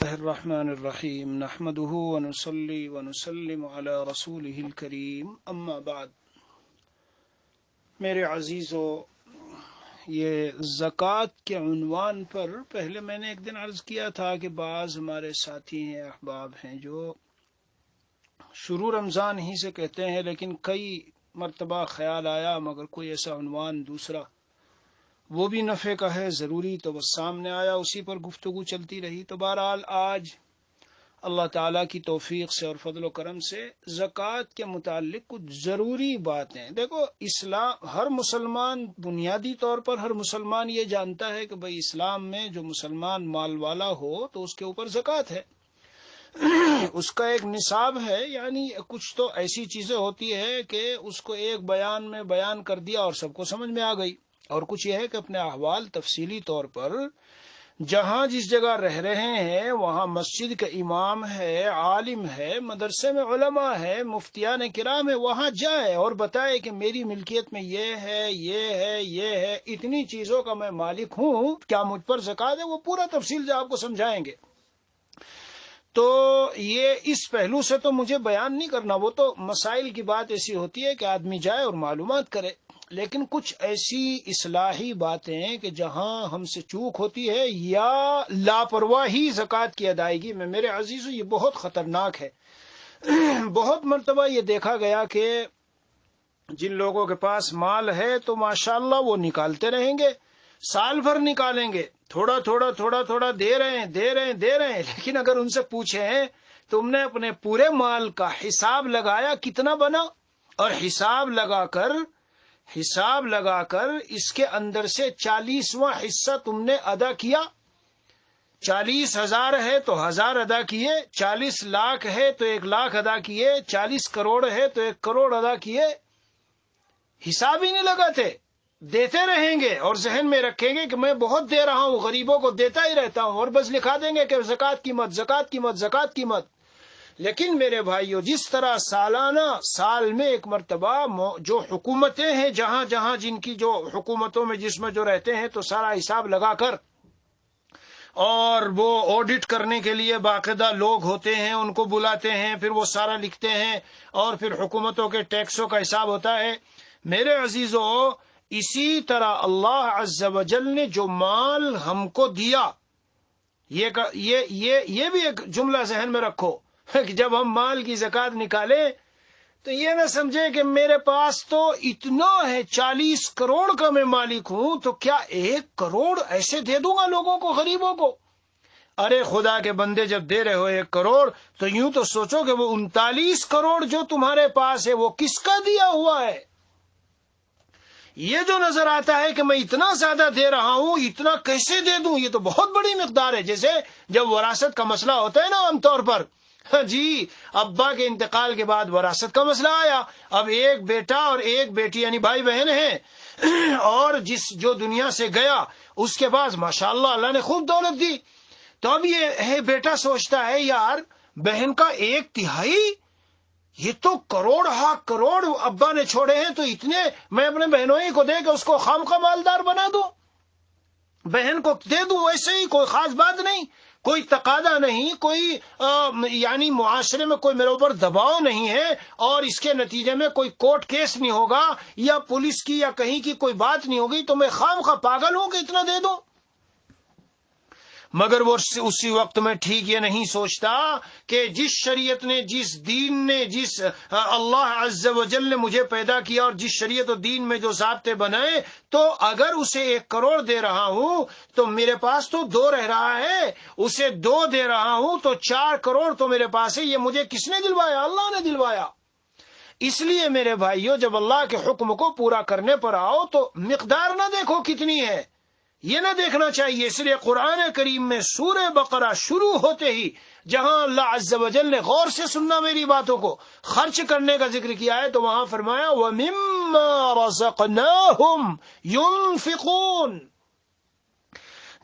الرحمن الرحیم نحمده ونصلی ونسلم علی رسوله الکریم اما بعد۔ میرے عزیزو، یہ زکوٰۃ کے عنوان پر پہلے میں نے ایک دن عرض کیا تھا کہ بعض ہمارے ساتھی ہیں، احباب ہیں، جو شروع رمضان ہی سے کہتے ہیں، لیکن کئی مرتبہ خیال آیا مگر کوئی ایسا عنوان دوسرا وہ بھی نفع کا ہے، ضروری، تو بس سامنے آیا، اسی پر گفتگو چلتی رہی۔ تو بہرحال آج اللہ تعالیٰ کی توفیق سے اور فضل و کرم سے زکوٰۃ کے متعلق کچھ ضروری باتیں۔ دیکھو، اسلام، ہر مسلمان، بنیادی طور پر ہر مسلمان یہ جانتا ہے کہ بھئی اسلام میں جو مسلمان مال والا ہو تو اس کے اوپر زکوٰۃ ہے، اس کا ایک نصاب ہے، یعنی کچھ تو ایسی چیزیں ہوتی ہے کہ اس کو ایک بیان میں بیان کر دیا اور سب کو سمجھ میں آ گئی، اور کچھ یہ ہے کہ اپنے احوال تفصیلی طور پر جہاں جس جگہ رہ رہے ہیں وہاں مسجد کا امام ہے، عالم ہے، مدرسے میں علماء ہے، مفتیان کرام ہے، وہاں جائے اور بتائے کہ میری ملکیت میں یہ ہے، یہ ہے، یہ ہے، اتنی چیزوں کا میں مالک ہوں، کیا مجھ پر زکوٰۃ ہے؟ وہ پورا تفصیل سے آپ کو سمجھائیں گے۔ تو یہ اس پہلو سے تو مجھے بیان نہیں کرنا، وہ تو مسائل کی بات ایسی ہوتی ہے کہ آدمی جائے اور معلومات کرے، لیکن کچھ ایسی اصلاحی باتیں کہ جہاں ہم سے چوک ہوتی ہے یا لاپرواہی زکوٰۃ کی ادائیگی میں، میرے عزیزو یہ بہت خطرناک ہے۔ بہت مرتبہ یہ دیکھا گیا کہ جن لوگوں کے پاس مال ہے تو ماشاءاللہ وہ نکالتے رہیں گے، سال بھر نکالیں گے، تھوڑا تھوڑا تھوڑا تھوڑا دے رہے ہیں، لیکن اگر ان سے پوچھیں تم نے اپنے پورے مال کا حساب لگایا کتنا بنا، اور حساب لگا کر اس کے اندر سے 40واں حصہ تم نے ادا کیا، 40,000 ہے تو 1000 ادا کیے، 40 لاکھ ہے تو 1 لاکھ ادا کیے، 40 کروڑ ہے تو 1 کروڑ ادا کیے، حساب ہی نہیں لگاتے، دیتے رہیں گے اور ذہن میں رکھیں گے کہ میں بہت دے رہا ہوں، غریبوں کو دیتا ہی رہتا ہوں، اور بس لکھا دیں گے کہ زکوٰۃ کی مت، زکوٰۃ کی مت، زکوٰۃ کی مت۔ لیکن میرے بھائیو، جس طرح سالانہ، سال میں ایک مرتبہ جو حکومتیں ہیں، جہاں جہاں جن کی جو حکومتوں میں جس میں جو رہتے ہیں، تو سارا حساب لگا کر، اور وہ آڈٹ کرنے کے لیے باقاعدہ لوگ ہوتے ہیں، ان کو بلاتے ہیں، پھر وہ سارا لکھتے ہیں، اور پھر حکومتوں کے ٹیکسوں کا حساب ہوتا ہے۔ میرے عزیزو، اسی طرح اللہ عز و جل نے جو مال ہم کو دیا، یہ بھی ایک جملہ ذہن میں رکھو کہ جب ہم مال کی زکوٰۃ نکالیں تو یہ نہ سمجھے کہ میرے پاس تو اتنا ہے، 40 کروڑ کا میں مالک ہوں، تو کیا 1 کروڑ ایسے دے دوں گا لوگوں کو، غریبوں کو؟ ارے خدا کے بندے، جب دے رہے ہو 1 کروڑ تو یوں تو سوچو کہ وہ 39 کروڑ جو تمہارے پاس ہے وہ کس کا دیا ہوا ہے؟ یہ جو نظر آتا ہے کہ میں اتنا زیادہ دے رہا ہوں، اتنا کیسے دے دوں، یہ تو بہت بڑی مقدار ہے۔ جیسے جب وراثت کا مسئلہ ہوتا ہے نا عام طور پر، جی، ابا کے انتقال کے بعد وراثت کا مسئلہ آیا، اب ایک بیٹا اور ایک بیٹی یعنی بھائی بہن ہیں، اور جو دنیا سے گیا اس کے بعد ماشاءاللہ اللہ نے خوب دولت دی، تو اب یہ بیٹا سوچتا ہے یار بہن کا 1/3، یہ تو کروڑ ابا نے چھوڑے ہیں، تو اتنے میں اپنے بہنوں ہی کو دے کے اس کو خامخواہ مالدار بنا دوں، بہن کو دے دوں ویسے ہی، کوئی خاص بات نہیں، کوئی تقاضا نہیں، کوئی یعنی معاشرے میں کوئی میرے اوپر دباؤ نہیں ہے، اور اس کے نتیجے میں کوئی کورٹ کیس نہیں ہوگا یا پولیس کی یا کہیں کی کوئی بات نہیں ہوگی، تو میں خامخواہ پاگل ہوں کہ اتنا دے دوں؟ مگر وہ اسی وقت میں ٹھیک یہ نہیں سوچتا کہ جس شریعت نے، جس دین نے، جس اللہ عز و جل نے مجھے پیدا کیا، اور جس شریعت و دین میں جو ضابطے بنائے، تو اگر اسے 1 کروڑ دے رہا ہوں تو میرے پاس تو 2 رہ رہا ہے، اسے 2 دے رہا ہوں تو 4 کروڑ تو میرے پاس ہے۔ یہ مجھے کس نے دلوایا؟ اللہ نے دلوایا۔ اس لیے میرے بھائیو، جب اللہ کے حکم کو پورا کرنے پر آؤ تو مقدار نہ دیکھو کتنی ہے، یہ نہ دیکھنا چاہیے۔ اس لیے قرآن کریم میں سورہ بقرہ شروع ہوتے ہی جہاں اللہ عز و جل نے، غور سے سننا میری باتوں کو، خرچ کرنے کا ذکر کیا ہے، تو وہاں فرمایا وَمِمَّا رَزَقْنَاهُمْ يُنْفِقُونَ،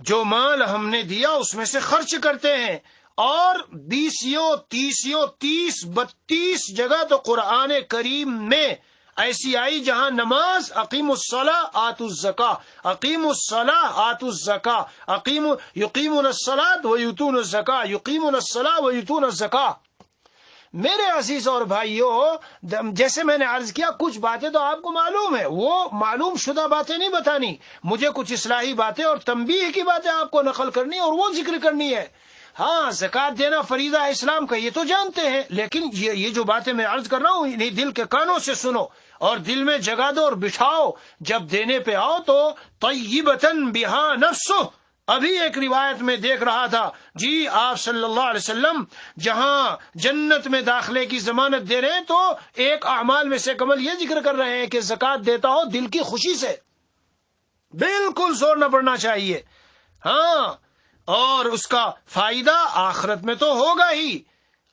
جو مال ہم نے دیا اس میں سے خرچ کرتے ہیں۔ اور 20 30 32 جگہ تو قرآن کریم میں ایسی آئی جہاں نماز اقیم الصلاۃ آتوا الزکاۃ، اقیم الصلاۃ آتوا الزکاۃ، یقیمون الصلاۃ ویؤتون الزکاۃ، یقیمون الصلاۃ ویؤتون الزکاۃ۔ میرے عزیز اور بھائیوں، جیسے میں نے عرض کیا کچھ باتیں تو آپ کو معلوم ہے، وہ معلوم شدہ باتیں نہیں بتانی، مجھے کچھ اصلاحی باتیں اور تنبیہ کی باتیں آپ کو نقل کرنی اور وہ ذکر کرنی ہے۔ ہاں، زکوٰۃ دینا فریضہ ہے اسلام کا، یہ تو جانتے ہیں، لیکن یہ جو باتیں میں عرض کر رہا ہوں انہیں دل کے کانوں سے سنو اور دل میں جگا دو اور بٹھاؤ۔ جب دینے پہ آؤ تو طیبۃ بہا نفسہ۔ ابھی ایک روایت میں دیکھ رہا تھا، جی آپ صلی اللہ علیہ وسلم جہاں جنت میں داخلے کی ضمانت دے رہے ہیں تو ایک اعمال میں سے کمل یہ ذکر کر رہے ہیں کہ زکوٰۃ دیتا ہو دل کی خوشی سے، بالکل زور نہ پڑنا چاہیے۔ ہاں، اور اس کا فائدہ آخرت میں تو ہوگا ہی۔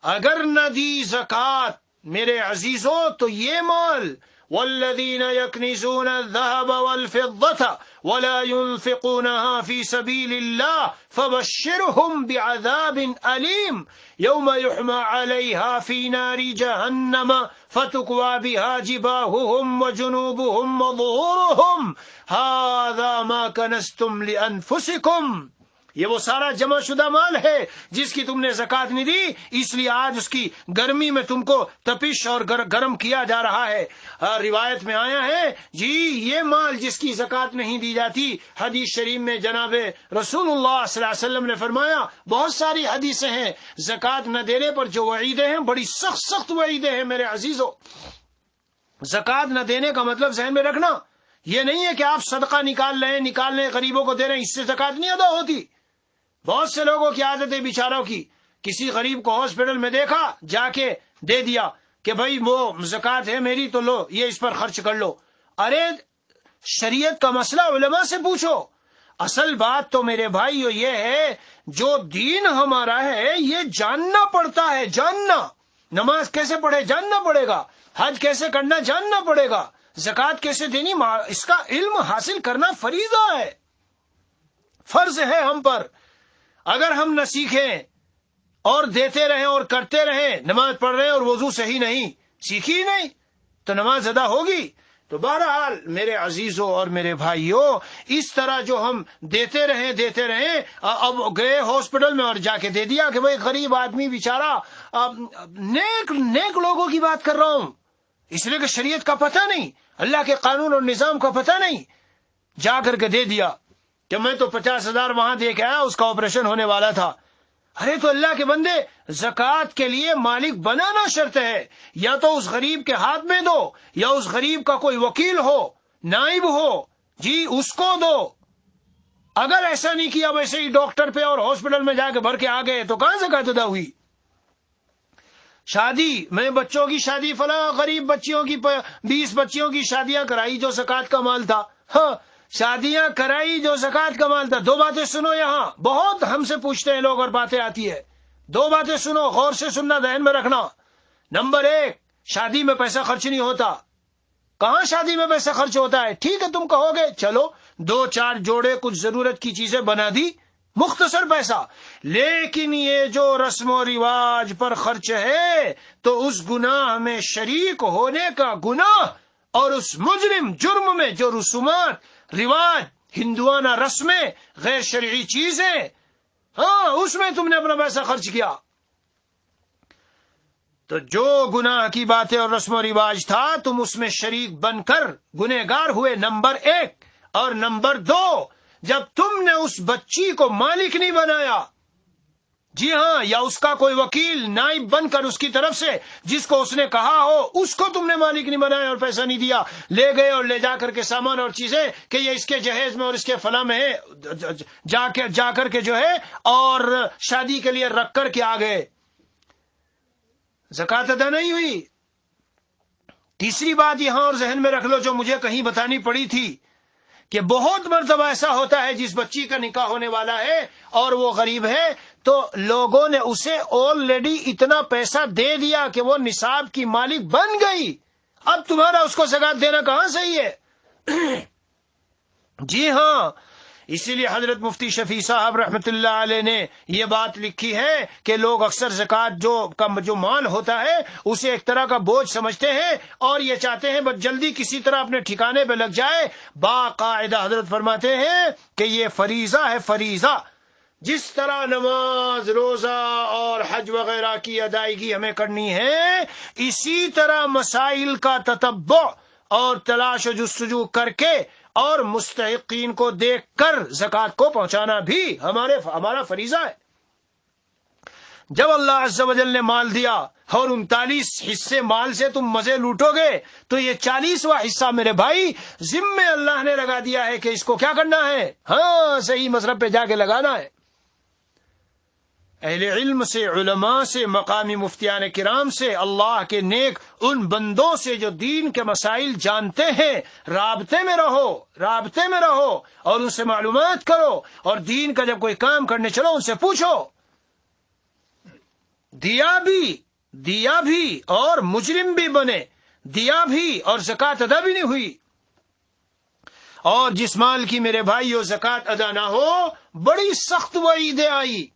اگر نہ دی زکوٰۃ میرے عزیزوں تو یہ مال، والذین یکنزون الذهب والفضة ولا ينفقونها في سبيل الله فبشرهم بعذاب أليم يوم يحمى عليها في نار جهنم فتكوى بها جباههم وجنوبهم وظهورهم هذا ما كنزتم لأنفسكم۔ یہ وہ سارا جمع شدہ مال ہے جس کی تم نے زکوٰۃ نہیں دی، اس لیے آج اس کی گرمی میں تم کو تپش اور گرم کیا جا رہا ہے۔ روایت میں آیا ہے جی یہ مال جس کی زکوٰۃ نہیں دی جاتی، حدیث شریف میں جناب رسول اللہ صلی اللہ علیہ وسلم نے فرمایا، بہت ساری حدیثیں ہیں زکوٰۃ نہ دینے پر جو وعیدیں ہیں، بڑی سخت سخت وعیدیں ہیں میرے عزیزو۔ زکوٰۃ نہ دینے کا مطلب ذہن میں رکھنا یہ نہیں ہے کہ آپ صدقہ نکال رہے ہیں غریبوں کو دے رہے ہیں، اس سے زکوٰۃ نہیں ادا ہوتی۔ بہت سے لوگوں کی عادت ہے بیچاروں کی، کسی غریب کو ہاسپٹل میں دیکھا، جا کے دے دیا کہ بھائی وہ زکوٰۃ ہے میری تو لو، یہ اس پر خرچ کر لو۔ ارے شریعت کا مسئلہ علماء سے پوچھو۔ اصل بات تو میرے بھائیو یہ ہے، جو دین ہمارا ہے یہ جاننا پڑتا ہے، جاننا۔ نماز کیسے پڑھے جاننا پڑے گا، حج کیسے کرنا جاننا پڑے گا، زکوٰۃ کیسے دینی، اس کا علم حاصل کرنا فریضہ ہے، فرض ہے ہم پر۔ اگر ہم نہ سیکھیں اور دیتے رہیں اور کرتے رہیں، نماز پڑھ رہے ہیں اور وضو صحیح نہیں، سیکھی ہی نہیں تو نماز ادا ہوگی؟ تو بہرحال میرے عزیزوں اور میرے بھائیوں، اس طرح جو ہم دیتے رہیں، اب گئے ہاسپٹل میں اور جا کے دے دیا کہ بھائی غریب آدمی بیچارہ، نیک لوگوں کی بات کر رہا ہوں، اس لیے کہ شریعت کا پتہ نہیں، اللہ کے قانون اور نظام کا پتہ نہیں، جا کر کے دے دیا کہ میں تو 50,000 وہاں دے کے آیا، اس کا آپریشن ہونے والا تھا۔ ارے تو اللہ کے بندے، زکوٰۃ کے لیے مالک بنانا شرط ہے، یا تو اس غریب کے ہاتھ میں دو، یا اس غریب کا کوئی وکیل ہو، نائب ہو، جی اس کو دو۔ اگر ایسا نہیں کیا، ویسے ہی ڈاکٹر پہ اور ہاسپٹل میں جا کے بھر کے آ گئے تو کہاں زکوٰۃ ادا ہوئی؟ شادی میں بچوں کی شادی، فلاں غریب بچیوں کی 20 بچیوں کی شادیاں کرائی جو زکوٰۃ کا مال تھا، ہاں شادیاں کرائی جو زکوٰۃ کا مال تھا۔ دو باتیں سنو، یہاں بہت ہم سے پوچھتے ہیں لوگ اور باتیں آتی ہے، دو باتیں سنو، غور سے سننا، ذہن میں رکھنا۔ نمبر 1، شادی میں پیسہ خرچ نہیں ہوتا۔ کہاں شادی میں پیسہ خرچ ہوتا ہے؟ ٹھیک ہے تم کہو گے چلو 2-4 جوڑے کچھ ضرورت کی چیزیں بنا دی، مختصر پیسہ، لیکن یہ جو رسم و رواج پر خرچ ہے تو اس گناہ میں شریک ہونے کا گناہ، اور اس مجرم جرم میں جو رسومات، رواج، ہندوانہ رسمیں، غیر شرعی چیزیں، ہاں اس میں تم نے اپنا پیسہ خرچ کیا، تو جو گناہ کی باتیں اور رسم و رواج تھا تم اس میں شریک بن کر گنہگار ہوئے، نمبر 1۔ اور نمبر 2، جب تم نے اس بچی کو مالک نہیں بنایا، جی ہاں، یا اس کا کوئی وکیل نائب بن کر اس کی طرف سے جس کو اس نے کہا ہو، اس کو تم نے مالک نہیں بنایا اور پیسہ نہیں دیا، لے گئے اور لے جا کر کے سامان اور چیزیں کہ یہ اس کے جہیز میں اور اس کے فلاں میں ہے، جا کر کے جو ہے اور شادی کے لیے رکھ کر کے آ گئے، زکوٰۃ ادا نہیں ہوئی۔ تیسری بات یہاں اور ذہن میں رکھ لو جو مجھے کہیں بتانی پڑی تھی، کہ بہت مرتبہ ایسا ہوتا ہے جس بچی کا نکاح ہونے والا ہے اور وہ غریب ہے تو لوگوں نے اسے آلریڈی اتنا پیسہ دے دیا کہ وہ نصاب کی مالک بن گئی، اب تمہارا اس کو زکوٰۃ دینا کہاں صحیح ہے؟ جی ہاں، اسی لیے حضرت مفتی شفیع صاحب رحمت اللہ علیہ نے یہ بات لکھی ہے کہ لوگ اکثر زکوٰۃ جو مال ہوتا ہے اسے ایک طرح کا بوجھ سمجھتے ہیں اور یہ چاہتے ہیں بس جلدی کسی طرح اپنے ٹھکانے پہ لگ جائے. باقاعدہ حضرت فرماتے ہیں کہ یہ فریضہ ہے، فریضہ. جس طرح نماز، روزہ اور حج وغیرہ کی ادائیگی ہمیں کرنی ہے، اسی طرح مسائل کا تتبع اور تلاش و جستجو کر کے اور مستحقین کو دیکھ کر زکوٰۃ کو پہنچانا بھی ہمارا فریضہ ہے. جب اللہ عز و جل نے مال دیا اور 39 حصے مال سے تم مزے لوٹو گے تو یہ 40واں حصہ میرے بھائی ذمے اللہ نے لگا دیا ہے کہ اس کو کیا کرنا ہے. ہاں، صحیح مذہب پہ جا کے لگانا ہے. اہل علم سے، علماء سے، مقامی مفتیان کرام سے، اللہ کے نیک ان بندوں سے جو دین کے مسائل جانتے ہیں، رابطے میں رہو اور ان سے معلومات کرو. اور دین کا جب کوئی کام کرنے چلو ان سے پوچھو. دیا بھی اور مجرم بھی بنے، دیا بھی اور زکوٰۃ ادا بھی نہیں ہوئی. اور جس مال کی میرے بھائیو زکوٰۃ ادا نہ ہو، بڑی سخت وعیدیں آئی.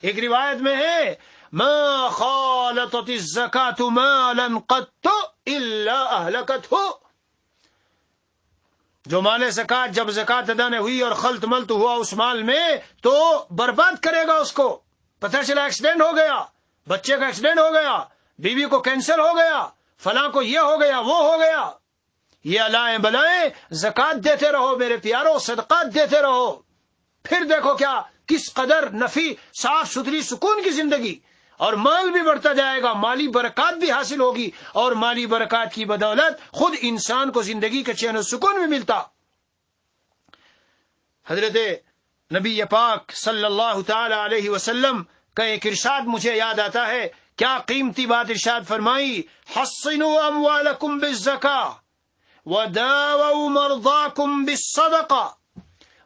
ایک روایت میں ہے ما خالطت الزکاة مالا قط الا اہلکتہ. جو مال زکوٰۃ جب زکوٰۃ ادا نہ ہوئی اور خلط ملط ہوا اس مال میں تو برباد کرے گا اس کو. پتہ چلا ایکسیڈنٹ ہو گیا، بچے کا ایکسیڈنٹ ہو گیا، بیوی کو کینسر ہو گیا، فلاں کو یہ ہو گیا، وہ ہو گیا. یہ الائیں بلائیں زکوٰۃ دیتے رہو میرے پیارو، صدقات دیتے رہو. پھر دیکھو کیا کس قدر نفی، صاف ستھری، سکون کی زندگی، اور مال بھی بڑھتا جائے گا، مالی برکات بھی حاصل ہوگی، اور مالی برکات کی بدولت خود انسان کو زندگی کا چین و سکون بھی ملتا. حضرت نبی پاک صلی اللہ تعالی علیہ وسلم کا ایک ارشاد مجھے یاد آتا ہے. کیا قیمتی بات ارشاد فرمائی. حصنوا اموالکم بالزکاة وداووا مرضاکم بالصدقہ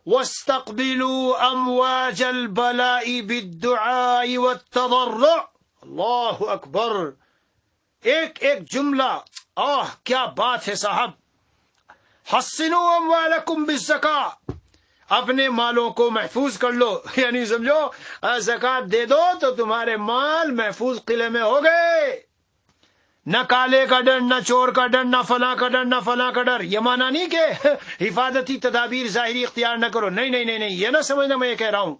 واستقبلوا امواج البلاء بالدعاء والتضرع. اللہ اکبر. ایک جملہ، کیا بات ہے صاحب. حصنوا اموالکم بالزکاة، اپنے مالوں کو محفوظ کر لو. یعنی سمجھو زکوٰۃ دے دو تو تمہارے مال محفوظ قلعے میں ہو گئے. نہ کالے کا ڈر، نہ چور کا ڈر، نہ فلاں کا ڈر، نہ فلاں کا ڈر. یہ مانا نہیں کہ حفاظتی تدابیر ظاہری اختیار نہ کرو، نہیں، یہ نہ سمجھنا میں یہ کہہ رہا ہوں.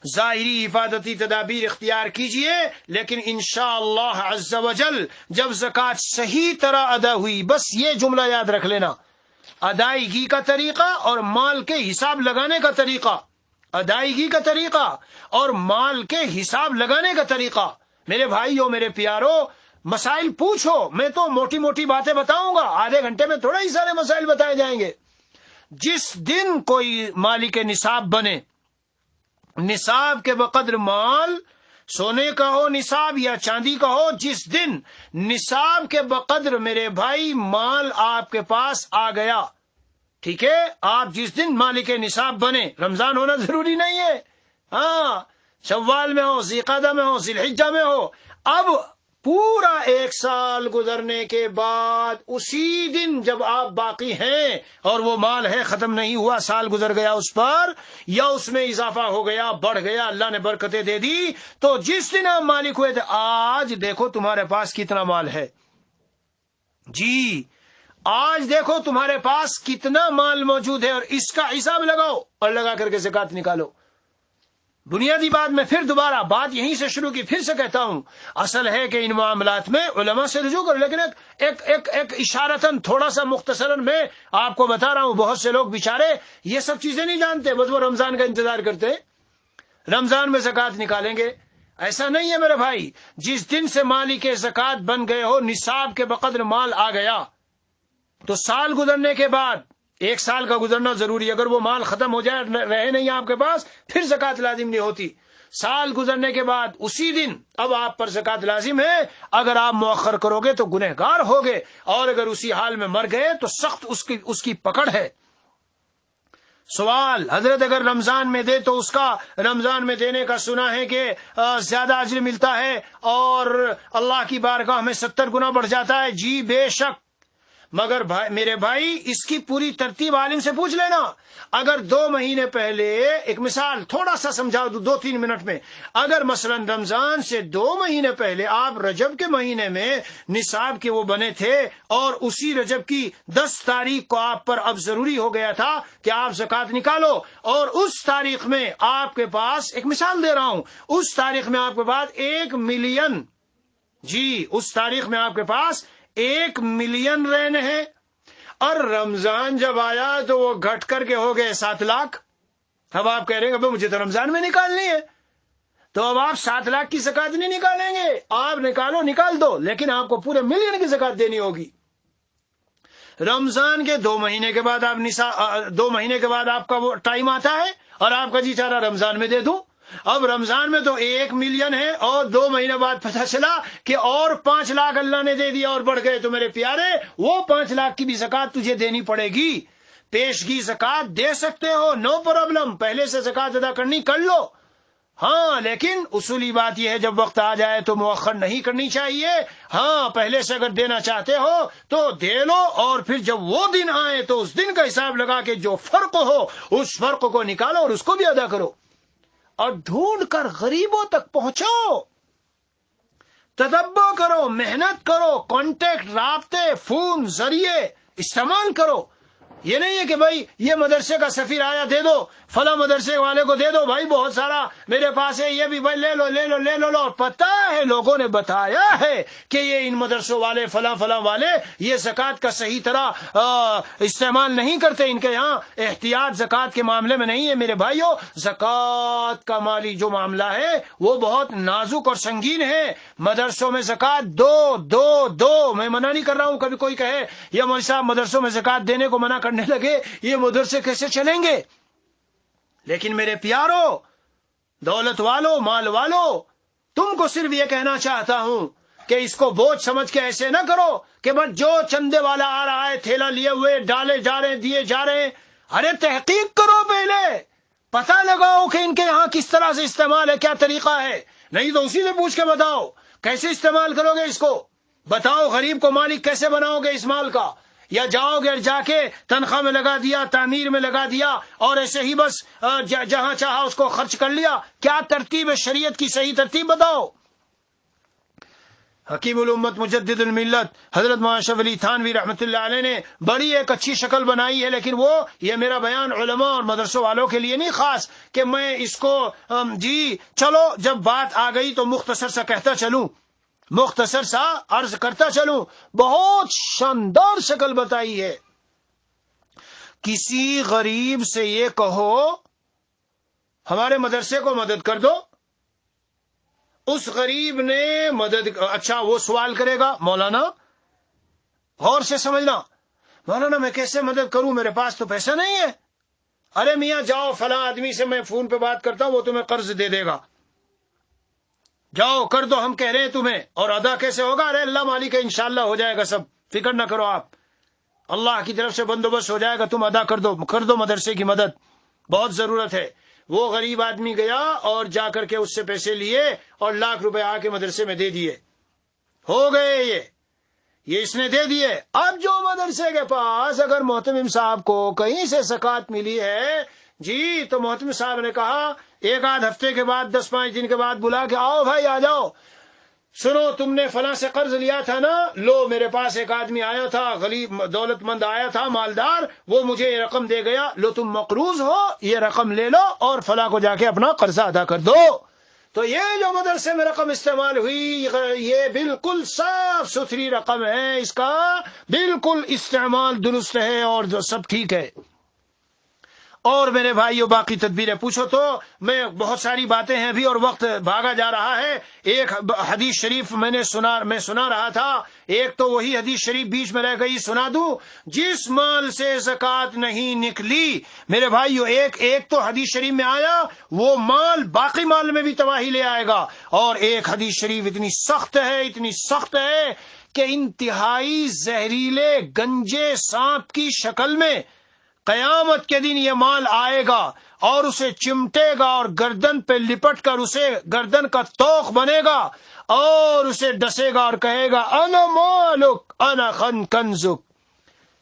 ظاہری حفاظتی تدابیر اختیار کیجئے، لیکن انشاءاللہ عز و جل جب زکوٰۃ صحیح طرح ادا ہوئی، بس یہ جملہ یاد رکھ لینا، ادائیگی کا طریقہ اور مال کے حساب لگانے کا طریقہ، ادائیگی کا طریقہ اور مال کے حساب لگانے کا طریقہ. میرے بھائیو، میرے پیارو، مسائل پوچھو. میں تو موٹی موٹی باتیں بتاؤں گا، آدھے گھنٹے میں تھوڑا ہی سارے مسائل بتائے جائیں گے. جس دن کوئی مالک نصاب بنے، نصاب کے بقدر مال، سونے کا ہو نصاب یا چاندی کا ہو، جس دن نصاب کے بقدر میرے بھائی مال آپ کے پاس آ گیا، ٹھیک ہے، آپ جس دن مالک نصاب بنے، رمضان ہونا ضروری نہیں ہے، ہاں، شوال میں ہو، ذی قعدہ میں ہو، ذی الحجہ میں ہو. اب پورا 1 سال گزرنے کے بعد اسی دن جب آپ باقی ہیں اور وہ مال ہے، ختم نہیں ہوا، سال گزر گیا اس پر، یا اس میں اضافہ ہو گیا، بڑھ گیا، اللہ نے برکتیں دے دی، تو جس دن آپ مالک ہوئے تھے، آج دیکھو تمہارے پاس کتنا مال ہے. جی، آج دیکھو تمہارے پاس کتنا مال موجود ہے، اور اس کا حساب لگاؤ اور لگا کر کے زکوٰۃ نکالو. بنیادی بات میں پھر دوبارہ بات یہیں سے شروع کی، پھر سے کہتا ہوں، اصل ہے کہ ان معاملات میں علماء سے رجوع کرو. لیکن ایک اشارتاً، تھوڑا سا مختصراً میں آپ کو بتا رہا ہوں. بہت سے لوگ بیچارے یہ سب چیزیں نہیں جانتے، بس وہ رمضان کا انتظار کرتے ہیں، رمضان میں زکوٰۃ نکالیں گے. ایسا نہیں ہے میرے بھائی. جس دن سے مالی کے زکوٰۃ بن گئے ہو، نصاب کے بقدر مال آ گیا، تو سال گزرنے کے بعد، 1 سال کا گزرنا ضروری. اگر وہ مال ختم ہو جائے، رہے نہیں آپ کے پاس، پھر زکوٰۃ لازم نہیں ہوتی. سال گزرنے کے بعد اسی دن اب آپ پر زکوٰۃ لازم ہے. اگر آپ مؤخر کرو گے تو گنہگار ہوگے، اور اگر اسی حال میں مر گئے تو سخت اس کی پکڑ ہے. سوال، حضرت اگر رمضان میں دے تو اس کا رمضان میں دینے کا سنا ہے کہ زیادہ اجر ملتا ہے اور اللہ کی بارگاہ میں 70 گنا بڑھ جاتا ہے. جی بے شک، مگر میرے بھائی اس کی پوری ترتیب عالم سے پوچھ لینا. اگر 2 مہینے پہلے، ایک مثال تھوڑا سا سمجھا دوں 2-3 منٹ میں، اگر مثلا رمضان سے 2 مہینے پہلے آپ رجب کے مہینے میں نصاب کے وہ بنے تھے اور اسی رجب کی 10 تاریخ کو آپ پر اب ضروری ہو گیا تھا کہ آپ زکوٰۃ نکالو، اور اس تاریخ میں آپ کے پاس، ایک مثال دے رہا ہوں، اس تاریخ میں آپ کے پاس 1 ملین، جی اس تاریخ میں آپ کے پاس 1 ملین رہنے ہیں، اور رمضان جب آیا تو وہ گھٹ کر کے ہو گئے 7 لاکھ. اب آپ کہہ رہے ہیں کہ مجھے تو رمضان میں نکالنی ہے، تو اب آپ 7 لاکھ کی زکوٰۃ نہیں نکالیں گے. آپ نکال دو، لیکن آپ کو پورے ملین کی زکوٰۃ دینی ہوگی. رمضان کے 2 مہینے کے بعد 2 مہینے کے بعد آپ کا وہ ٹائم آتا ہے اور آپ کا جی چاہ رہا رمضان میں دے دوں. اب رمضان میں تو 1 ملین ہے، اور 2 مہینے بعد پتہ چلا کہ اور 5 لاکھ اللہ نے دے دیا اور بڑھ گئے. تو میرے پیارے، وہ 5 لاکھ کی بھی زکوٰۃ تجھے دینی پڑے گی. پیشگی زکوٰۃ دے سکتے ہو، نو پرابلم، پہلے سے زکوٰۃ ادا کرنی کر لو. ہاں، لیکن اصولی بات یہ ہے جب وقت آ جائے تو مؤخر نہیں کرنی چاہیے. ہاں، پہلے سے اگر دینا چاہتے ہو تو دے لو، اور پھر جب وہ دن آئے تو اس دن کا حساب لگا کے جو فرق ہو اس فرق کو نکالو اور اس کو بھی ادا کرو، اور ڈھونڈ کر غریبوں تک پہنچو، تدبر کرو، محنت کرو، کانٹیکٹ، رابطے، فون ذریعے استعمال کرو. یہ نہیں ہے کہ بھائی یہ مدرسے کا سفیر آیا دے دو، فلاں مدرسے والے کو دے دو، بھائی بہت سارا میرے پاس ہے، یہ بھی بھائی لے لو لے لو لے لو لو. پتہ ہے، لوگوں نے بتایا ہے کہ یہ ان مدرسوں والے فلاں فلاں والے یہ زکوٰۃ کا صحیح طرح استعمال نہیں کرتے، ان کے یہاں احتیاط زکوٰۃ کے معاملے میں نہیں ہے. میرے بھائیو، زکوٰۃ کا مالی جو معاملہ ہے وہ بہت نازک اور سنگین ہے. مدرسوں میں زکوٰۃ دو میں منع نہیں کر رہا ہوں. کبھی کوئی کہے یہ مولوی صاحب مدرسوں میں زکوٰۃ دینے کو منع کرنے لگے، یہ مدرسے کیسے چلیں گے؟ لیکن میرے پیارو، دولت والو، مال والو، تم کو صرف یہ کہنا چاہتا ہوں کہ اس کو بوجھ سمجھ کے ایسے نہ کرو کہ بس جو چندے والا آ رہا ہے تھیلا لیے ہوئے ڈالے جا رہے ہیں، دیے جا رہے ہیں. ارے تحقیق کرو، پہلے پتہ لگاؤ کہ ان کے یہاں کس طرح سے استعمال ہے، کیا طریقہ ہے. نہیں تو اسی سے پوچھ کے بتاؤ کیسے استعمال کرو گے اس کو. بتاؤ غریب کو مالک کیسے بناؤ گے اس مال کا، یا جاؤ گے جا کے تنخواہ میں لگا دیا، تعمیر میں لگا دیا، اور ایسے ہی بس جہاں چاہا اس کو خرچ کر لیا. کیا ترتیب ہے شریعت کی؟ صحیح ترتیب بتاؤ. حکیم الامت مجدد الملت حضرت مولانا اشرف علی تھانوی رحمۃ اللہ علیہ نے بڑی ایک اچھی شکل بنائی ہے، لیکن وہ یہ میرا بیان علماء اور مدرسوں والوں کے لیے نہیں خاص کہ میں اس کو جی چلو جب بات آ گئی تو مختصر سا کہتا چلوں، مختصر سا عرض کرتا چلوں. بہت شاندار شکل بتائی ہے. کسی غریب سے یہ کہو ہمارے مدرسے کو مدد کر دو، اس غریب نے مدد، اچھا وہ سوال کرے گا، مولانا غور سے سمجھنا، مولانا میں کیسے مدد کروں، میرے پاس تو پیسہ نہیں ہے. ارے میاں جاؤ فلاں آدمی سے میں فون پہ بات کرتا ہوں، وہ تمہیں قرض دے دے گا، جاؤ کر دو، ہم کہہ رہے ہیں تمہیں. اور ادا کیسے ہوگا؟ ارے اللہ مالک ہے، انشاءاللہ ہو جائے گا، سب فکر نہ کرو آپ، اللہ کی طرف سے بندوبست ہو جائے گا، تم ادا کر دو مدرسے کی مدد، بہت ضرورت ہے. وہ غریب آدمی گیا اور جا کر کے اس سے پیسے لیے اور لاکھ روپے آ کے مدرسے میں دے دیے، ہو گئے یہ اس نے دے دیے. اب جو مدرسے کے پاس اگر محتمم صاحب کو کہیں سے زکوٰۃ ملی ہے جی، تو محتمم صاحب نے کہا 1 آدھ ہفتے کے بعد 10-5 دن کے بعد بلا کے آؤ بھائی آ جاؤ، سنو تم نے فلاں سے قرض لیا تھا نا، لو میرے پاس ایک آدمی آیا تھا، غریب دولت مند آیا تھا، مالدار، وہ مجھے یہ رقم دے گیا، لو تم مقروض ہو، یہ رقم لے لو اور فلاں کو جا کے اپنا قرضہ ادا کر دو. تو یہ جو مدرسے میں رقم استعمال ہوئی یہ بالکل صاف ستھری رقم ہے، اس کا بالکل استعمال درست ہے اور جو سب ٹھیک ہے. اور میرے بھائیو باقی تدبیریں پوچھو تو میں بہت ساری باتیں ہیں ابھی اور وقت بھاگا جا رہا ہے. ایک حدیث شریف میں سنا رہا تھا، ایک تو وہی حدیث شریف بیچ میں رہ گئی، سنا دوں. جس مال سے زکوٰۃ نہیں نکلی میرے بھائیو، ایک تو حدیث شریف میں آیا وہ مال باقی مال میں بھی تباہی لے آئے گا، اور ایک حدیث شریف اتنی سخت ہے کہ انتہائی زہریلے گنجے سانپ کی شکل میں قیامت کے دن یہ مال آئے گا اور اسے چمٹے گا اور گردن پہ لپٹ کر اسے گردن کا توق بنے گا اور اسے ڈسے گا اور کہے گا انا مالک انا کنزک.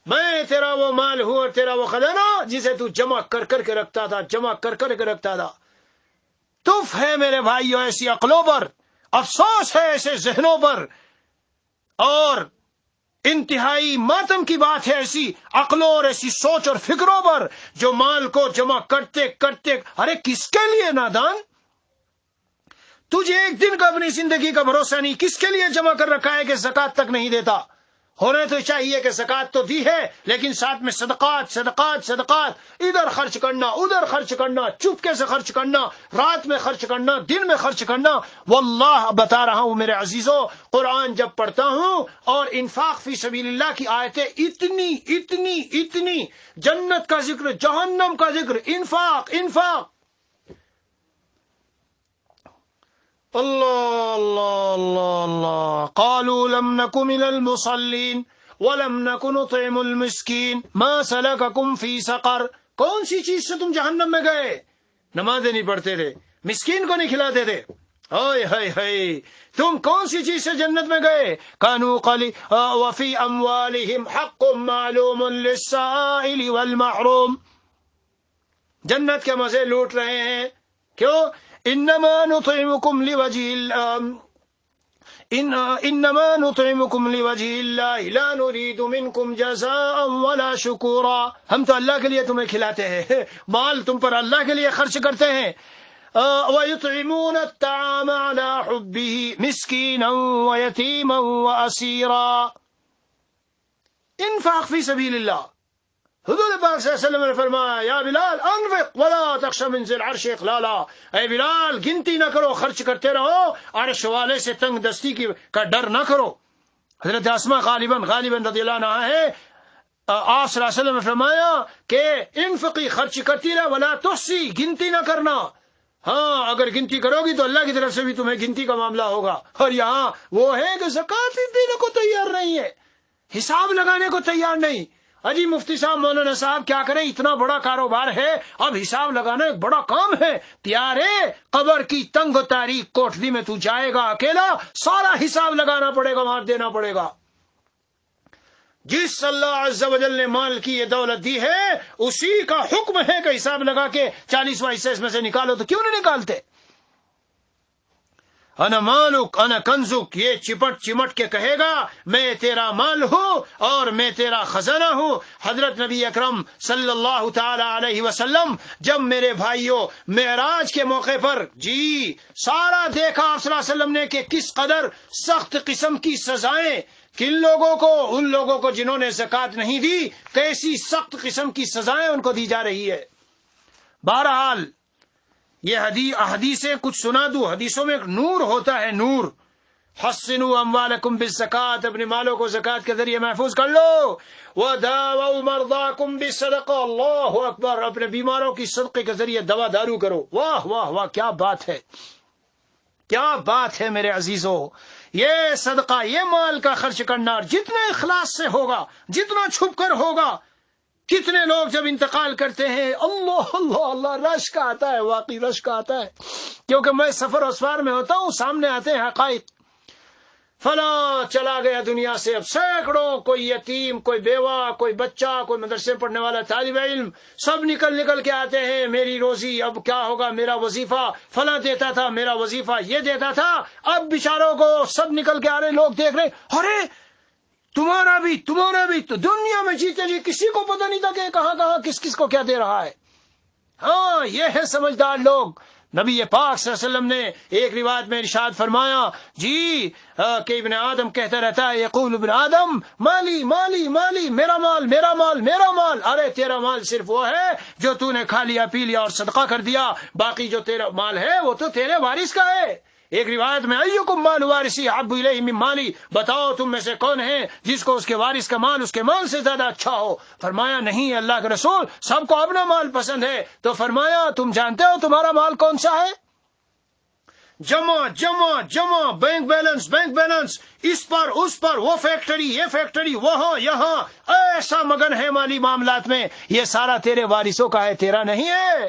میں تیرا وہ مال ہوں اور تیرا وہ خزانہ جسے تو جمع کر کر کے رکھتا تھا، جمع کر کر کے رکھتا تھا۔ تف ہے میرے بھائیوں ایسی عقلوں پر، افسوس ہے ایسے ذہنوں پر، اور انتہائی ماتم کی بات ہے ایسی عقلوں اور ایسی سوچ اور فکروں پر جو مال کو جمع کرتے کرتے، ارے کس کے لیے نادان؟ تجھے ایک دن کا اپنی زندگی کا بھروسہ نہیں، کس کے لیے جمع کر رکھا ہے کہ زکوٰۃ تک نہیں دیتا؟ ہونا تو چاہیے کہ زکوٰۃ تو دی ہے، لیکن ساتھ میں صدقات صدقات صدقات، ادھر خرچ کرنا ادھر خرچ کرنا، چپکے سے خرچ کرنا، رات میں خرچ کرنا، دن میں خرچ کرنا۔ واللہ بتا رہا ہوں میرے عزیزوں، قرآن جب پڑھتا ہوں اور انفاق فی سبیل اللہ کی آیتیں اتنی اتنی اتنی، جنت کا ذکر، جہنم کا ذکر، انفاق انفاق، اللہ اللہ اللہ اللہ۔ قالوا لم نك من المصلين ولم نك نطعم المسكين ما سلككم في سقر۔ کون سی چیز سے تم جہنم میں گئے؟ نمازیں نہیں پڑھتے تھے، مسکین کو نہیں کھلاتے تھے، ہائے ہائے ہائے۔ تم کون سی چیز سے جنت میں گئے؟ كانوا قليلا وفي اموالهم حق معلوم للسائل والمحروم۔ جنت کے مزے لوٹ رہے ہیں، کیوں؟ انما نطعمكم لوجه الله انما نطعمكم لوجه الله لا نريد منكم جزاء ولا شكورا۔ ہم تو اللہ کے لیے تمہیں کھلاتے ہیں، مال تم پر اللہ کے لیے خرچ کرتے ہیں۔ ويطعمون الطعام على حبه مسكينا ويتيما واسيرا۔ انفاق فی سبیل اللہ۔ حضور پاک صلی اللہ علیہ وسلم نے فرمایا یا بلال انفق ولا تخش من ذی العرش اقلالا، اے بلال گنتی نہ کرو، خرچ کرتے رہو، عرش والے سے تنگ دستی کا ڈر نہ کرو۔ حضرت اسماء غالباً رضی اللہ عنہا ہے، آپ صلی اللہ علیہ وسلم نے فرمایا کہ انفقی، خرچ کرتی رہ، ولا تحصی، گنتی نہ کرنا۔ ہاں اگر گنتی کرو گی تو اللہ کی طرف سے بھی تمہیں گنتی کا معاملہ ہوگا۔ اور یہاں وہ ہے کہ زکوٰۃ دینے کو تیار نہیں ہے، حساب لگانے کو تیار نہیں۔ اجی مفتی صاحب، مولانا صاحب کیا کریں، اتنا بڑا کاروبار ہے، اب حساب لگانا ایک بڑا کام ہے۔ تیارے قبر کی تنگ و تاریک کوٹھری میں تو جائے گا اکیلا، سارا حساب لگانا پڑے گا، وہاں دینا پڑے گا۔ جس اللہ عز و جل نے مال کی یہ دولت دی ہے، اسی کا حکم ہے کہ حساب لگا کے 40واں حصہ اس میں سے نکالو، تو کیوں نہیں نکالتے؟ انا مالک انا کنزک، یہ چپٹ چمٹ کے کہے گا میں تیرا مال ہوں اور میں تیرا خزانہ ہوں۔ حضرت نبی اکرم صلی اللہ تعالی علیہ وسلم جب میرے بھائیوں معراج کے موقع پر جی سارا دیکھا آپ صلی اللہ علیہ وسلم نے کہ کس قدر سخت قسم کی سزائیں کن لوگوں کو، ان لوگوں کو جنہوں نے زکوٰۃ نہیں دی، کیسی سخت قسم کی سزائیں ان کو دی جا رہی ہے۔ بہرحال یہ حدیثیں کچھ سنا دوں، حدیثوں میں ایک نور ہوتا ہے، نور۔ حسنوا اموالکم بالزکاۃ، اپنے مالوں کو زکوٰۃ کے ذریعے محفوظ کر لو۔ وداووا مرضاکم بالصدقہ، اللہ اکبر، اپنے بیماروں کی صدقے کے ذریعے دوا دارو کرو۔ واہ واہ واہ، کیا بات ہے، کیا بات ہے میرے عزیزوں۔ یہ صدقہ، یہ مال کا خرچ کرنا جتنے اخلاص سے ہوگا، جتنا چھپ کر ہوگا، کتنے لوگ جب انتقال کرتے ہیں اللہ اللہ اللہ رشک آتا ہے، واقعی رشک آتا ہے، کیونکہ میں سفر اسفار میں ہوتا ہوں، سامنے آتے ہیں حقائق، فلاں چلا گیا دنیا سے، اب سینکڑوں، کوئی یتیم، کوئی بیوہ، کوئی بچہ، کوئی مدرسے پڑھنے والا طالب علم، سب نکل کے آتے ہیں، میری روزی اب کیا ہوگا، میرا وظیفہ فلاں دیتا تھا، میرا وظیفہ یہ دیتا تھا، اب بیچاروں کو سب نکل کے آ رہے، لوگ دیکھ رہے، ارے تمہارا بھی تو دنیا میں جیتے جی کسی کو پتہ نہیں تھا کہ کہاں کس کو کیا دے رہا ہے۔ ہاں یہ ہے سمجھدار لوگ۔ نبی پاک صلی اللہ علیہ وسلم نے ایک روایت میں ارشاد فرمایا جی کہ ابن آدم کہتا رہتا ہے، یقول ابن آدم مالی مالی مالی، میرا مال میرا مال میرا مال۔ ارے تیرا مال صرف وہ ہے جو تو نے کھا لیا پی لیا اور صدقہ کر دیا، باقی جو تیرا مال ہے وہ تو تیرے وارث کا ہے۔ ایک روایت میں ایکم مال وارثی احب الیہ من مالی، بتاؤ تم میں سے کون ہے جس کو اس کے وارث کا مال اس کے مال سے زیادہ اچھا ہو؟ فرمایا نہیں اللہ کے رسول، سب کو اپنا مال پسند ہے۔ تو فرمایا تم جانتے ہو تمہارا مال کون سا ہے؟ جمع جمع جمع، بینک بیلنس، اس پر وہ فیکٹری یہ فیکٹری، وہاں یہاں، ایسا مگن ہے مالی معاملات میں، یہ سارا تیرے وارثوں کا ہے، تیرا نہیں ہے۔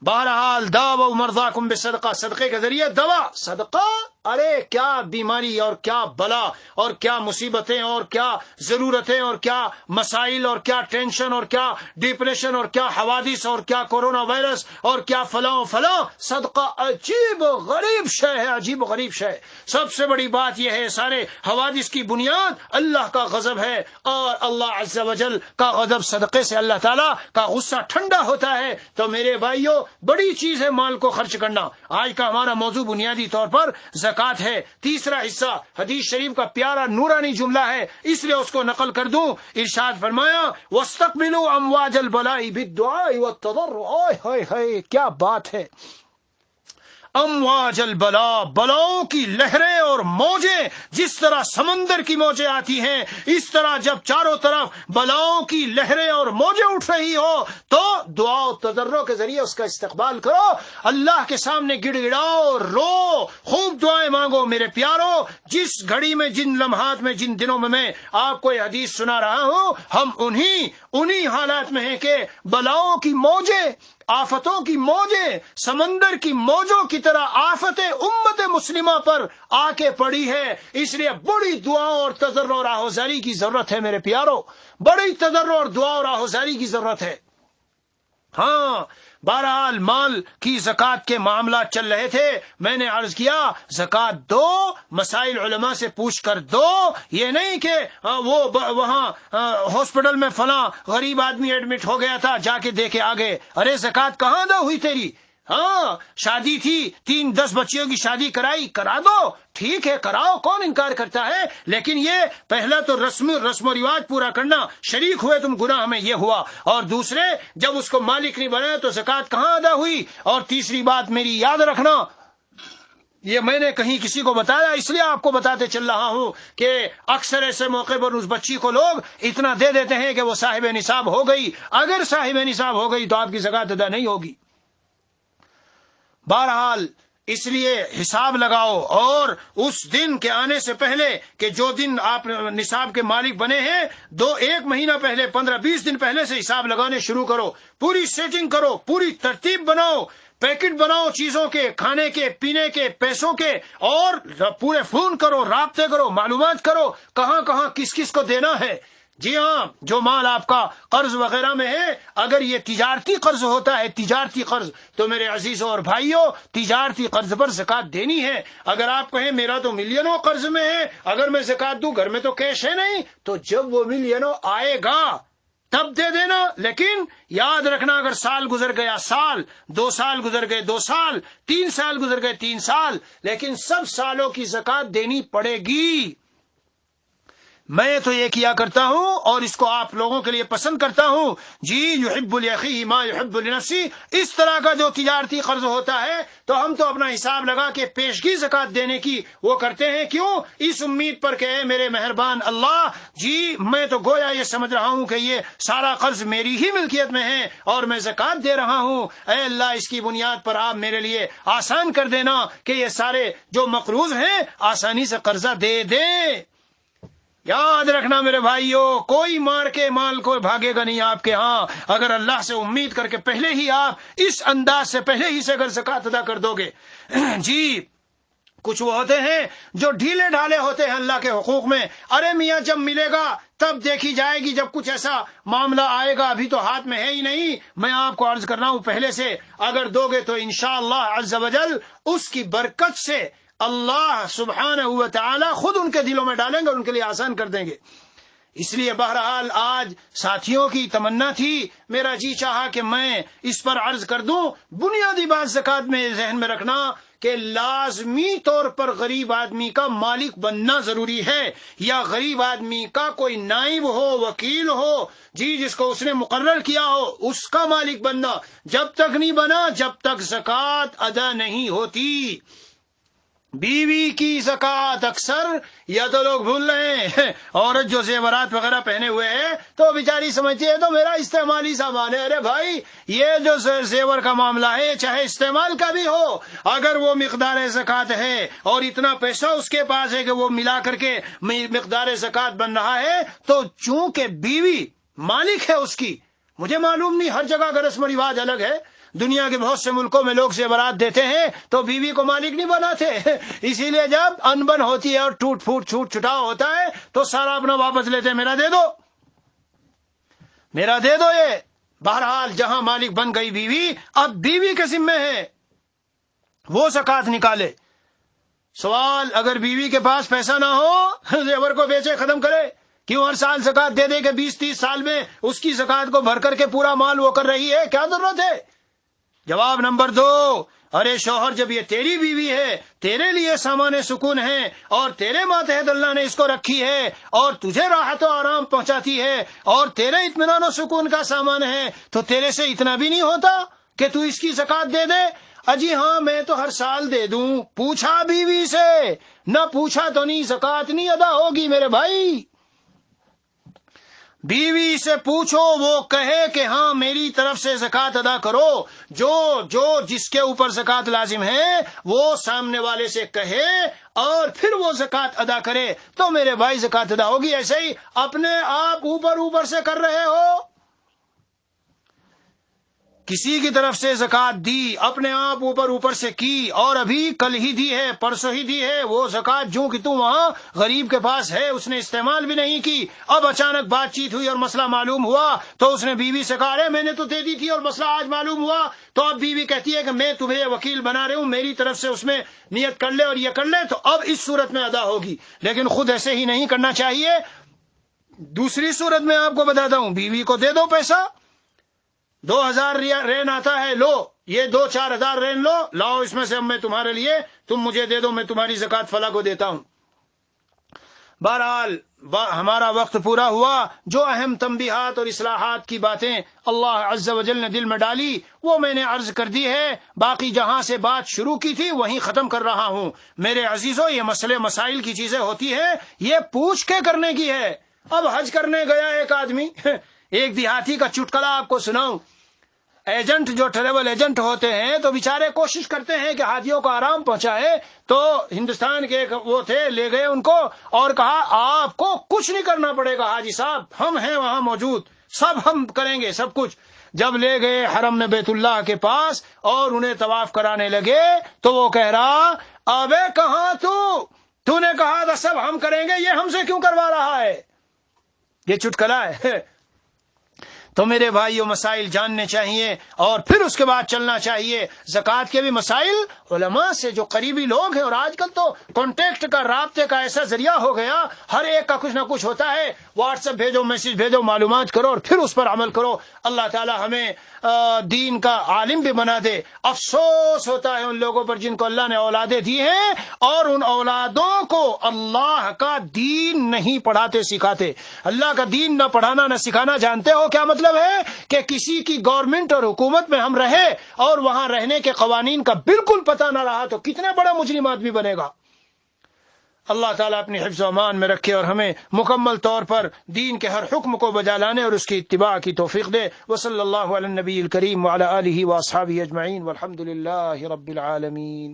بہرحال داو مرضاکم بالصدقہ، صدقے کے ذریعے دوا، صدقہ ارے کیا بیماری اور کیا بلا اور کیا مصیبتیں اور کیا ضرورتیں اور کیا مسائل اور کیا ٹینشن اور کیا ڈپریشن اور کیا حوادث اور کیا کورونا وائرس اور کیا فلاں فلاں. صدقہ عجیب و غریب شے ہے، عجیب و غریب شے. سب سے بڑی بات یہ ہے سارے حوادث کی بنیاد اللہ کا غضب ہے، اور اللہ عز و جل کا غضب صدقے سے اللہ تعالیٰ کا غصہ ٹھنڈا ہوتا ہے. تو میرے بھائیوں بڑی چیز ہے مال کو خرچ کرنا. آج کا ہمارا موضوع بنیادی طور پر زکوٰۃ ہے. تیسرا حصہ حدیث شریف کا پیارا نورانی جملہ ہے، اس لیے اس کو نقل کر دوں. ارشاد فرمایا وَاسْتَقْبِلُوا أَمْوَاجَ الْبَلَاءِ بِالدُّعَاءِ وَالتَّضَرُّعِ. اوئے ہوئے ہوئے کیا بات ہے. امواج البلا، بلاؤں کی لہریں اور موجیں جس طرح سمندر کی موجیں آتی ہیں، اس طرح جب چاروں طرف بلاؤں کی لہریں اور موجیں اٹھ رہی ہو تو دعا و تضرع کے ذریعے اس کا استقبال کرو، اللہ کے سامنے گڑ گڑاؤ، رو، خوب دعائیں مانگو. میرے پیارو، جس گھڑی میں، جن لمحات میں، جن دنوں میں آپ کو یہ حدیث سنا رہا ہوں، ہم انہی حالات میں ہیں کہ بلاؤں کی موجیں، آفتوں کی موجیں سمندر کی موجوں کی طرح آفت امت مسلمہ پر آ کے پڑی ہے. اس لیے بڑی دعا اور تضرع اور آہوزاری کی ضرورت ہے میرے پیارو، بڑی تضرع اور دعا اور آہوزاری کی ضرورت ہے. ہاں، بہرحال مال کی زکوٰۃ کے معاملات چل رہے تھے. میں نے عرض کیا زکوٰۃ دو، مسائل علماء سے پوچھ کر دو. یہ نہیں کہ وہ وہاں ہاسپٹل میں فلاں غریب آدمی ایڈمٹ ہو گیا تھا، جا کے دے کے آگے. ارے زکوٰۃ کہاں ادا ہوئی تیری؟ ہاں، شادی تھی، 10 بچیوں کی شادی کرا دو، ٹھیک ہے کراؤ، کون انکار کرتا ہے. لیکن یہ پہلا تو رسم و رواج پورا کرنا، شریک ہوئے تم گناہ میں، یہ ہوا. اور دوسرے جب اس کو مالک نہیں بنایا تو زکوٰۃ کہاں ادا ہوئی. اور تیسری بات میری یاد رکھنا، یہ میں نے کہیں کسی کو بتایا، اس لیے آپ کو بتاتے چل رہا ہوں کہ اکثر ایسے موقع پر اس بچی کو لوگ اتنا دے دیتے ہیں کہ وہ صاحب نصاب ہو گئی. اگر صاحب نصاب ہو گئی تو آپ کی زکوٰۃ ادا نہیں ہوگی. بہرحال اس لیے حساب لگاؤ، اور اس دن کے آنے سے پہلے کہ جو دن آپ نصاب کے مالک بنے ہیں، 1 مہینہ پہلے، 15-20 دن پہلے سے حساب لگانے شروع کرو. پوری سیٹنگ کرو، پوری ترتیب بناؤ، پیکٹ بناؤ چیزوں کے، کھانے کے، پینے کے، پیسوں کے، اور پورے فون کرو، رابطے کرو، معلومات کرو کہاں کہاں کس کس کو دینا ہے. جی ہاں، جو مال آپ کا قرض وغیرہ میں ہے، اگر یہ تجارتی قرض ہوتا ہے، تجارتی قرض، تو میرے عزیزوں اور بھائیوں تجارتی قرض پر زکوٰۃ دینی ہے. اگر آپ کہیں میرا تو ملینوں قرض میں ہے، اگر میں زکوٰۃ دوں، گھر میں تو کیش ہے نہیں، تو جب وہ ملینوں آئے گا تب دے دینا. لیکن یاد رکھنا اگر سال گزر گیا سال، 2 سال گزر گئے 2 سال، 3 سال گزر گئے 3 سال، لیکن سب سالوں کی زکوٰۃ دینی پڑے گی. میں تو یہ کیا کرتا ہوں اور اس کو آپ لوگوں کے لیے پسند کرتا ہوں. جی یحب لأخیہ ما یحب لنفسہ، اس طرح کا جو تجارتی قرض ہوتا ہے تو ہم تو اپنا حساب لگا کے پیشگی زکوٰۃ دینے کی وہ کرتے ہیں. کیوں؟ اس امید پر کہ اے میرے مہربان اللہ، جی میں تو گویا یہ سمجھ رہا ہوں کہ یہ سارا قرض میری ہی ملکیت میں ہے اور میں زکوٰۃ دے رہا ہوں. اے اللہ، اس کی بنیاد پر آپ میرے لیے آسان کر دینا کہ یہ سارے جو مقروض ہیں آسانی سے قرضہ دے دیں. یاد رکھنا میرے بھائیوں، کوئی مار کے مال کو بھاگے گا نہیں آپ کے ہاں، اگر اللہ سے امید کر کے پہلے ہی آپ اس انداز سے پہلے ہی سے اگر زکوٰۃ ادا کر دو گے. جی کچھ وہ ہوتے ہیں جو ڈھیلے ڈھالے ہوتے ہیں اللہ کے حقوق میں. ارے میاں جب ملے گا تب دیکھی جائے گی، جب کچھ ایسا معاملہ آئے گا، ابھی تو ہاتھ میں ہے ہی نہیں. میں آپ کو عرض کر رہا ہوں پہلے سے اگر دو گے تو انشاءاللہ عز و جل اس کی برکت سے اللہ سبحانہ و تعالی خود ان کے دلوں میں ڈالیں گے اور ان کے لیے آسان کر دیں گے. اس لیے بہرحال آج ساتھیوں کی تمنا تھی، میرا جی چاہا کہ میں اس پر عرض کر دوں. بنیادی بات زکوٰۃ میں ذہن میں رکھنا کہ لازمی طور پر غریب آدمی کا مالک بننا ضروری ہے، یا غریب آدمی کا کوئی نائب ہو، وکیل ہو، جی جس کو اس نے مقرر کیا ہو، اس کا مالک بننا. جب تک نہیں بنا، جب تک زکوٰۃ ادا نہیں ہوتی. بیوی کی زکوٰۃ اکثر یا تو لوگ بھول رہے ہیں، عورت جو زیورات وغیرہ پہنے ہوئے ہیں تو بیچاری سمجھتی ہے تو میرا استعمالی سامان ہے. ارے بھائی، یہ جو زیور کا معاملہ ہے چاہے استعمال کا بھی ہو، اگر وہ مقدار زکوٰۃ ہے اور اتنا پیسہ اس کے پاس ہے کہ وہ ملا کر کے مقدار زکوٰۃ بن رہا ہے، تو چونکہ بیوی مالک ہے اس کی، مجھے معلوم نہیں ہر جگہ کا رسم و رواج الگ ہے. دنیا کے بہت سے ملکوں میں لوگ زیورات دیتے ہیں تو بیوی کو مالک نہیں بناتے، اسی لیے جب انبن ہوتی ہے اور ٹوٹ پھوٹ چھوٹ چھٹاؤ ہوتا ہے تو سارا اپنا واپس لیتے ہیں، میرا دے دو میرا دے دو یہ۔ بہرحال جہاں مالک بن گئی بیوی، اب بیوی کے ذمے ہے وہ زکوٰۃ نکالے۔ سوال، اگر بیوی کے پاس پیسہ نہ ہو، زیور کو بیچے ختم کرے، کیوں ہر سال زکوٰۃ دے دے کہ 20-30 سال میں اس کی زکوٰۃ کو بھر کر کے پورا مال وہ کر رہی ہے؟ کیا ضرورت ہے؟ جواب نمبر 2، ارے شوہر، جب یہ تیری بیوی ہے، تیرے لیے سامان سکون ہے اور تیرے ماتحت اللہ نے اس کو رکھی ہے اور تجھے راحت و آرام پہنچاتی ہے اور تیرے اطمینان و سکون کا سامان ہے، تو تیرے سے اتنا بھی نہیں ہوتا کہ تو اس کی زکوٰۃ دے دے؟ اجی ہاں میں تو ہر سال دے دوں۔ پوچھا بیوی سے، نہ پوچھا تو نہیں، زکوٰۃ نہیں ادا ہوگی میرے بھائی۔ بیوی سے پوچھو، وہ کہے کہ ہاں میری طرف سے زکوٰۃ ادا کرو، جو جس کے اوپر زکوٰۃ لازم ہے وہ سامنے والے سے کہے اور پھر وہ زکوٰۃ ادا کرے تو میرے بھائی زکوٰۃ ادا ہوگی۔ ایسے ہی اپنے آپ اوپر سے کر رہے ہو، کسی کی طرف سے زکوٰۃ دی، اپنے آپ اوپر سے کی، اور ابھی کل ہی دی ہے، پرسوں ہی دی ہے، وہ زکوٰۃ جو کہ تم وہاں غریب کے پاس ہے اس نے استعمال بھی نہیں کی، اب اچانک بات چیت ہوئی اور مسئلہ معلوم ہوا تو اس نے بیوی سے کہا، ارے میں نے تو دے دی تھی اور مسئلہ آج معلوم ہوا، تو اب بیوی کہتی ہے کہ میں تمہیں وکیل بنا رہی ہوں، میری طرف سے اس میں نیت کر لے اور یہ کر لے، تو اب اس صورت میں ادا ہوگی، لیکن خود ایسے ہی نہیں کرنا چاہیے۔ دوسری صورت میں آپ کو بتاتا ہوں، بیوی کو دے دو پیسہ، 2000 رین آتا ہے، لو یہ 2-4 ہزار رین لو، لاؤ اس میں سے میں تمہارے لیے، تم مجھے دے دو، میں تمہاری زکوٰۃ فلاں کو دیتا ہوں۔ بہرحال ہمارا وقت پورا ہوا، جو اہم تنبیہات اور اصلاحات کی باتیں اللہ عز و جل نے دل میں ڈالی وہ میں نے عرض کر دی ہے، باقی جہاں سے بات شروع کی تھی وہیں ختم کر رہا ہوں۔ میرے عزیزوں، یہ مسئلے مسائل کی چیزیں ہوتی ہیں، یہ پوچھ کے کرنے کی ہے۔ اب حج کرنے گیا ایک آدمی، ایک دیہاتی کا چٹکلا آپ کو سناؤں۔ ایجنٹ جو ٹریول ایجنٹ ہوتے ہیں تو بیچارے کوشش کرتے ہیں کہ حاجیوں کو آرام پہنچائے، تو ہندوستان کے وہ تھے، لے گئے ان کو اور کہا آپ کو کچھ نہیں کرنا پڑے گا حاجی صاحب، ہم ہیں وہاں موجود، سب ہم کریں گے سب کچھ۔ جب لے گئے حرم میں بیت اللہ کے پاس اور انہیں طواف کرانے لگے تو وہ کہہ رہا، ابے کہاں تو نے کہا تھا سب ہم کریں گے، یہ ہم سے کیوں کروا رہا ہے؟ یہ چٹکلا ہے۔ تو میرے بھائیوں، مسائل جاننے چاہیے اور پھر اس کے بعد چلنا چاہیے۔ زکوٰۃ کے بھی مسائل علماء سے، جو قریبی لوگ ہیں، اور آج کل تو کانٹیکٹ کا، رابطے کا ایسا ذریعہ ہو گیا، ہر ایک کا کچھ نہ کچھ ہوتا ہے، واٹس ایپ بھیجو، میسج بھیجو، معلومات کرو اور پھر اس پر عمل کرو۔ اللہ تعالی ہمیں دین کا عالم بھی بنا دے۔ افسوس ہوتا ہے ان لوگوں پر جن کو اللہ نے اولادیں دی ہیں اور ان اولادوں کو اللہ کا دین نہیں پڑھاتے سکھاتے۔ اللہ کا دین نہ پڑھانا نہ سکھانا جانتے ہو کیا مطلب ہے؟ کہ کسی کی گورنمنٹ اور حکومت میں ہم رہے اور وہاں رہنے کے قوانین کا بالکل پتہ نہ رہا تو کتنے بڑا مجرم آدمی بنے گا۔ اللہ تعالیٰ اپنی حفظ و امان میں رکھے اور ہمیں مکمل طور پر دین کے ہر حکم کو بجا لانے اور اس کی اتباع کی توفیق دے۔ وصلی اللہ علی النبی الکریم وعلی آلہ واصحابہ اجمعین والحمد للہ رب العالمین۔